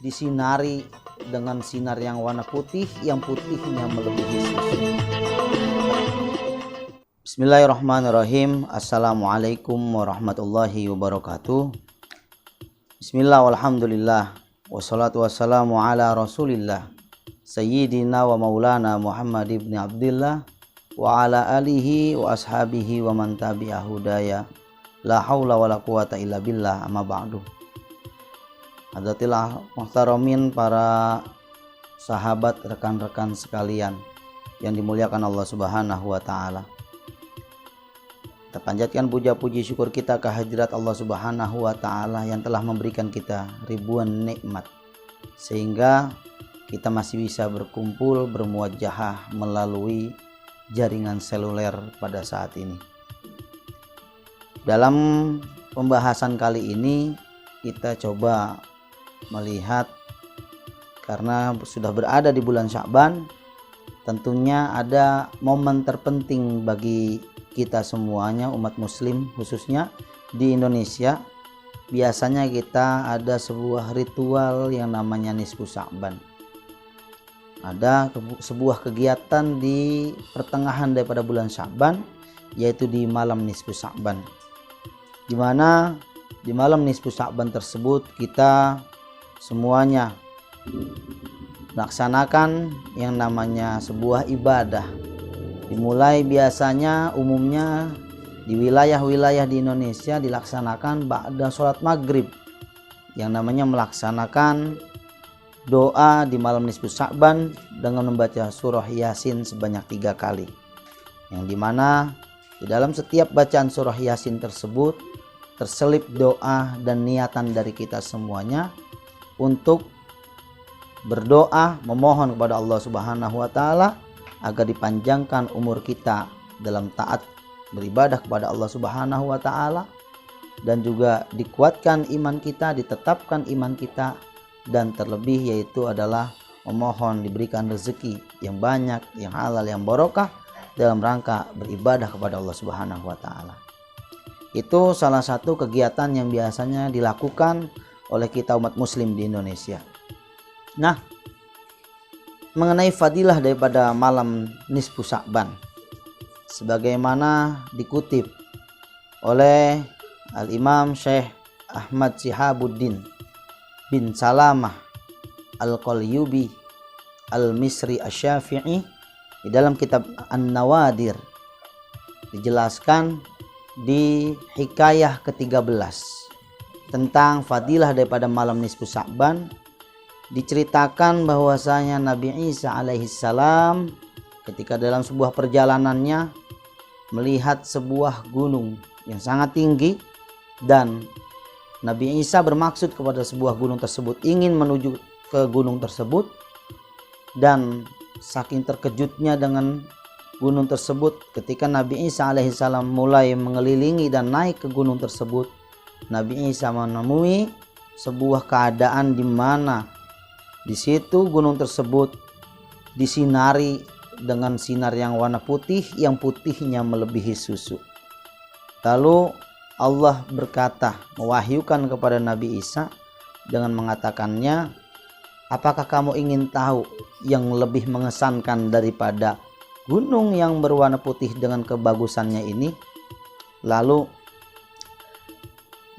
disinari dengan sinar yang warna putih, yang putihnya melebihi susu. Bismillahirrahmanirrahim. Assalamualaikum warahmatullahi wabarakatuh. Bismillah walhamdulillah, wassalatu wassalamu ala rasulillah Sayyidina wa maulana Muhammad ibn Abdillah wa ala alihi wa ashabihi wa man tabi'ah hudaya la hawla wa la quwata illa billah, amma ba'du. Hadatilah muhtaramin, para sahabat, rekan-rekan sekalian yang dimuliakan Allah Subhanahu wa ta'ala. Kita panjatkan puja-puji syukur kita kehadirat Allah Subhanahu wa ta'ala yang telah memberikan kita ribuan nikmat, sehingga kita masih bisa berkumpul, bermuajahah melalui jaringan seluler pada saat ini. Dalam pembahasan kali ini kita coba melihat, karena sudah berada di bulan Sya'ban, tentunya ada momen terpenting bagi kita semuanya, umat muslim khususnya di Indonesia. Biasanya kita ada sebuah ritual yang namanya nisfu Sya'ban. Ada sebuah kegiatan di pertengahan daripada bulan Sya'ban, yaitu di malam nisfu Sya'ban, di mana di malam nisfu Sya'ban tersebut kita semuanya melaksanakan yang namanya sebuah ibadah. Dimulai biasanya umumnya di wilayah-wilayah di Indonesia dilaksanakan ba'da sholat maghrib, yang namanya melaksanakan doa di malam nisfu Sya'ban dengan membaca surah Yasin sebanyak 3 kali, yang dimana di dalam setiap bacaan surah Yasin tersebut terselip doa dan niatan dari kita semuanya untuk berdoa memohon kepada Allah Subhanahu wa ta'ala agar dipanjangkan umur kita dalam taat beribadah kepada Allah Subhanahu wa ta'ala, dan juga dikuatkan iman kita, ditetapkan iman kita, dan terlebih yaitu adalah memohon diberikan rezeki yang banyak, yang halal, yang barokah dalam rangka beribadah kepada Allah Subhanahu wa ta'ala. Itu salah satu kegiatan yang biasanya dilakukan oleh kita umat muslim di Indonesia. Nah, mengenai fadilah daripada malam nisfu Sya'ban, sebagaimana dikutip oleh Al-Imam Syekh Ahmad Syihabuddin bin Salamah Al-Qalyubi Al-Misri Asy-Syafi'i di dalam kitab An-Nawadir, dijelaskan di hikayah ke-13 tentang fadilah daripada malam nisfu Sya'ban. Diceritakan bahwasanya Nabi Isa alaihissalam ketika dalam sebuah perjalanannya melihat sebuah gunung yang sangat tinggi, dan Nabi Isa bermaksud kepada sebuah gunung tersebut, ingin menuju ke gunung tersebut, dan saking terkejutnya dengan gunung tersebut, ketika Nabi Isa alaihissalam mulai mengelilingi dan naik ke gunung tersebut, Nabi Isa menemui sebuah keadaan di mana di situ gunung tersebut disinari dengan sinar yang warna putih, yang putihnya melebihi susu. Lalu Allah berkata, mewahyukan kepada Nabi Isa dengan mengatakannya, apakah kamu ingin tahu yang lebih mengesankan daripada gunung yang berwarna putih dengan kebagusannya ini? Lalu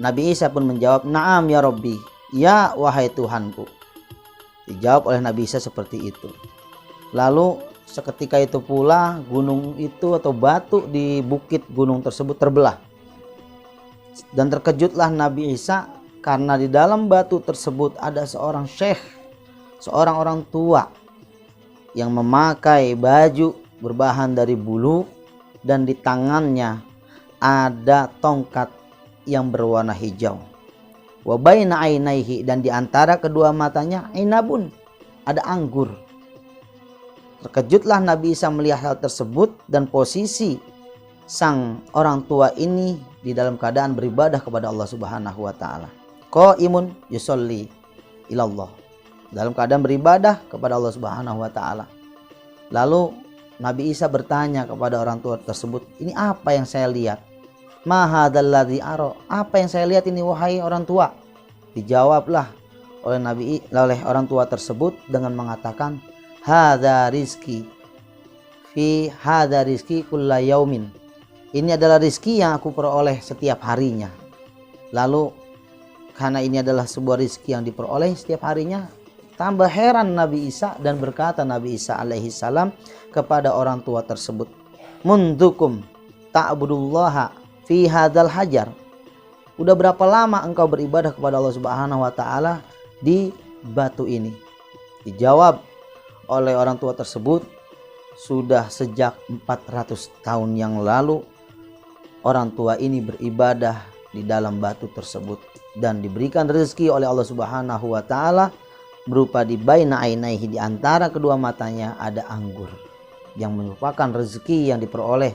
Nabi Isa pun menjawab, na'am ya Rabbi, ya wahai Tuhanku. Dijawab oleh Nabi Isa seperti itu. Lalu seketika itu pula gunung itu atau batu di bukit gunung tersebut terbelah. Dan terkejutlah Nabi Isa karena di dalam batu tersebut ada seorang syekh, seorang orang tua yang memakai baju berbahan dari bulu, dan di tangannya ada tongkat yang berwarna hijau. Wa baina ainaihi, dan di antara kedua matanya inabun, ada anggur. Terkejutlah Nabi Isa melihat hal tersebut, dan posisi sang orang tua ini di dalam keadaan beribadah kepada Allah Subhanahu wa taala. Qaimun yusolli ilallah, dalam keadaan beribadah kepada Allah Subhanahu wa taala. Lalu Nabi Isa bertanya kepada orang tua tersebut, ini apa yang saya lihat? Ma hadzal ladzi ara, apa yang saya lihat ini wahai orang tua? Dijawablah oleh orang tua tersebut dengan mengatakan hadza rizki fi hadza rizki kulla yaumin. Ini adalah rizki yang aku peroleh setiap harinya. Lalu karena ini adalah sebuah rizki yang diperoleh setiap harinya, tambah heran Nabi Isa dan berkata Nabi Isa alaihi salam kepada orang tua tersebut, mundukum ta'budullaha fi hadzal hajar. Udah berapa lama engkau beribadah kepada Allah Subhanahu wa taala di batu ini? Dijawab oleh orang tua tersebut, sudah sejak 400 tahun yang lalu orang tua ini beribadah di dalam batu tersebut dan diberikan rezeki oleh Allah Subhanahu wa taala berupa di baina ainaihi, di antara kedua matanya ada anggur, yang merupakan rezeki yang diperoleh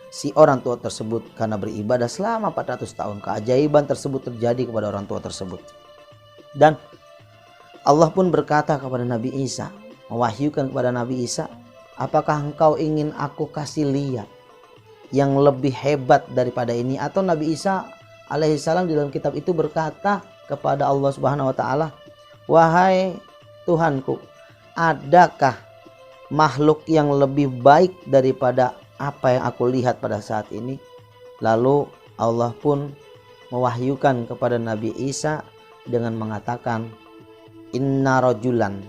si orang tua tersebut karena beribadah selama 400 tahun. Keajaiban tersebut terjadi kepada orang tua tersebut. Dan Allah pun berkata kepada Nabi Isa, mewahyukan kepada Nabi Isa, apakah engkau ingin aku kasih lihat yang lebih hebat daripada ini? Atau Nabi Isa alaihissalam di dalam kitab itu berkata kepada Allah Subhanahu wa taala, wahai Tuhanku, adakah makhluk yang lebih baik daripada apa yang aku lihat pada saat ini? Lalu Allah pun mewahyukan kepada Nabi Isa dengan mengatakan, inna rajulan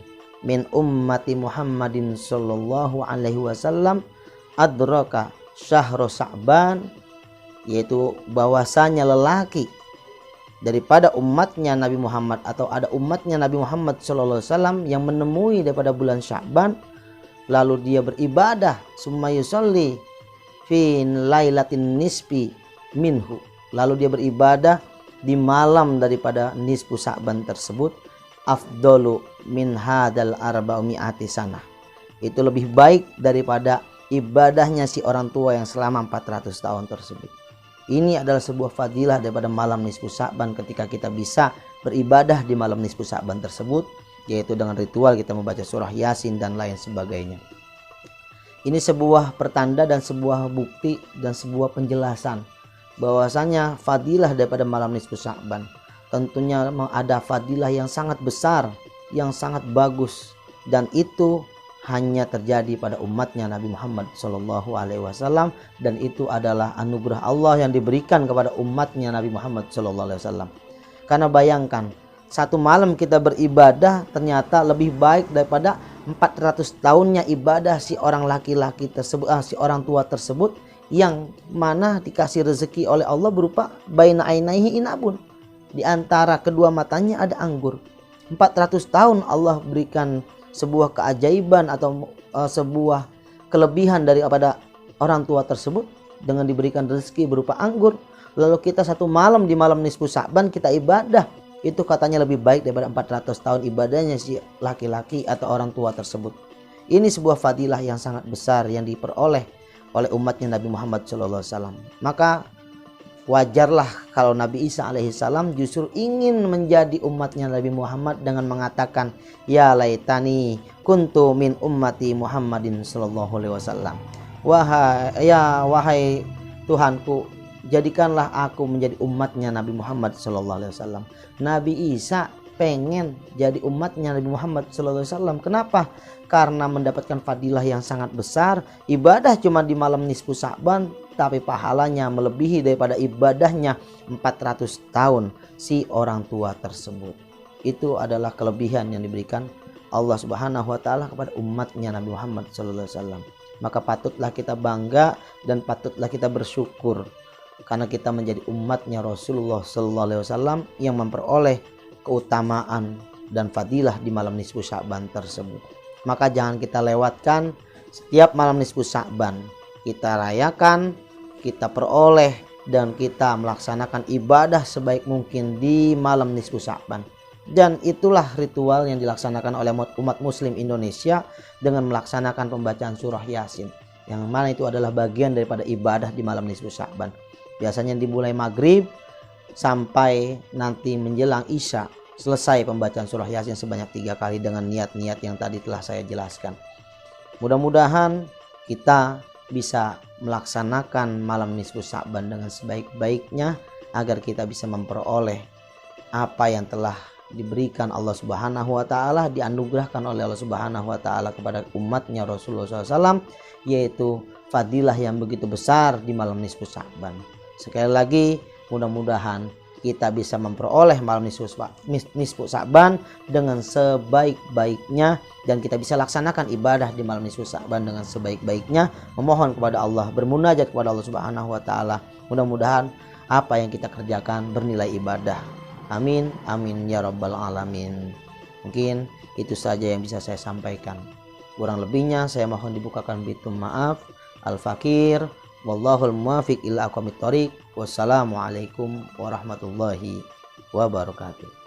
min ummati Muhammadin sallallahu alaihi wasallam adraka syahra Sa'ban, yaitu bahwasanya lelaki daripada umatnya Nabi Muhammad atau ada umatnya Nabi Muhammad sallallahu alaihi wasallam yang menemui daripada bulan Sya'ban, lalu dia beribadah summa yusolli fi lailatin nisfi minhu, lalu dia beribadah di malam daripada nisfu Sya'ban tersebut, afdalu min hadal arba'umi'ati sanah, itu lebih baik daripada ibadahnya si orang tua yang selama 400 tahun tersebut. Ini adalah sebuah fadilah daripada malam nisfu Sya'ban ketika kita bisa beribadah di malam nisfu Sya'ban tersebut, yaitu dengan ritual kita membaca surah Yasin dan lain sebagainya. Ini sebuah pertanda dan sebuah bukti dan sebuah penjelasan bahwasanya fadilah daripada malam nisfu Sya'ban tentunya ada fadilah yang sangat besar, yang sangat bagus, dan itu hanya terjadi pada umatnya Nabi Muhammad Shallallahu Alaihi Wasallam, dan itu adalah anugerah Allah yang diberikan kepada umatnya Nabi Muhammad Shallallahu Alaihi Wasallam. Karena bayangkan, satu malam kita beribadah ternyata lebih baik daripada 400 tahunnya ibadah si orang laki-laki tersebut, si orang tua tersebut, yang mana dikasih rezeki oleh Allah berupa baina ainaihi inabun, di antara kedua matanya ada anggur. 400 tahun Allah berikan sebuah keajaiban atau sebuah kelebihan daripada orang tua tersebut dengan diberikan rezeki berupa anggur. Lalu kita satu malam di malam nisfu Sya'ban kita ibadah, itu katanya lebih baik daripada 400 tahun ibadahnya si laki-laki atau orang tua tersebut. Ini sebuah fadilah yang sangat besar yang diperoleh oleh umatnya Nabi Muhammad SAW. Maka wajarlah kalau Nabi Isa alaihissalam justru ingin menjadi umatnya Nabi Muhammad dengan mengatakan, ya laitani kuntu min ummati Muhammadin sallallahu alaihi wasallam. Wahai Tuhanku, jadikanlah aku menjadi umatnya Nabi Muhammad sallallahu alaihi wasallam. Nabi Isa pengen jadi umatnya Nabi Muhammad sallallahu alaihi wasallam. Kenapa? Karena mendapatkan fadilah yang sangat besar. Ibadah cuma di malam nisfu Sya'ban, tapi pahalanya melebihi daripada ibadahnya 400 tahun si orang tua tersebut. Itu adalah kelebihan yang diberikan Allah Subhanahu wa taala kepada umatnya Nabi Muhammad sallallahu alaihi wasallam. Maka patutlah kita bangga dan patutlah kita bersyukur karena kita menjadi umatnya Rasulullah sallallahu alaihi wasallam yang memperoleh keutamaan dan fadilah di malam nisfu Sya'ban tersebut. Maka jangan kita lewatkan setiap malam nisfu Sya'ban. Kita rayakan, kita peroleh, dan kita melaksanakan ibadah sebaik mungkin di malam nisfu Sya'ban. Dan itulah ritual yang dilaksanakan oleh umat muslim Indonesia dengan melaksanakan pembacaan surah Yasin, yang mana itu adalah bagian daripada ibadah di malam nisfu Sya'ban. Biasanya dimulai maghrib sampai nanti menjelang isya, selesai pembacaan surah Yasin sebanyak 3 kali dengan niat-niat yang tadi telah saya jelaskan. Mudah-mudahan kita bisa melaksanakan malam nisfu Sya'ban dengan sebaik-baiknya agar kita bisa memperoleh apa yang telah diberikan Allah Subhanahu wa taala, dianugerahkan oleh Allah Subhanahu wa taala kepada umatnya Rasulullah SAW, yaitu fadilah yang begitu besar di malam nisfu Sya'ban. Sekali lagi, mudah-mudahan kita bisa memperoleh malam nisfu Sya'ban dengan sebaik-baiknya, dan kita bisa laksanakan ibadah di malam nisfu Sya'ban dengan sebaik-baiknya, memohon kepada Allah, bermunajat kepada Allah Subhanahu wa taala. Mudah-mudahan apa yang kita kerjakan bernilai ibadah. Amin, amin ya rabbal alamin. Mungkin itu saja yang bisa saya sampaikan. Kurang lebihnya saya mohon dibukakan pintu maaf. Al-Fakir, wallahul muwafiq ila aqwamit thoriq. Wassalamualaikum warahmatullahi wabarakatuh.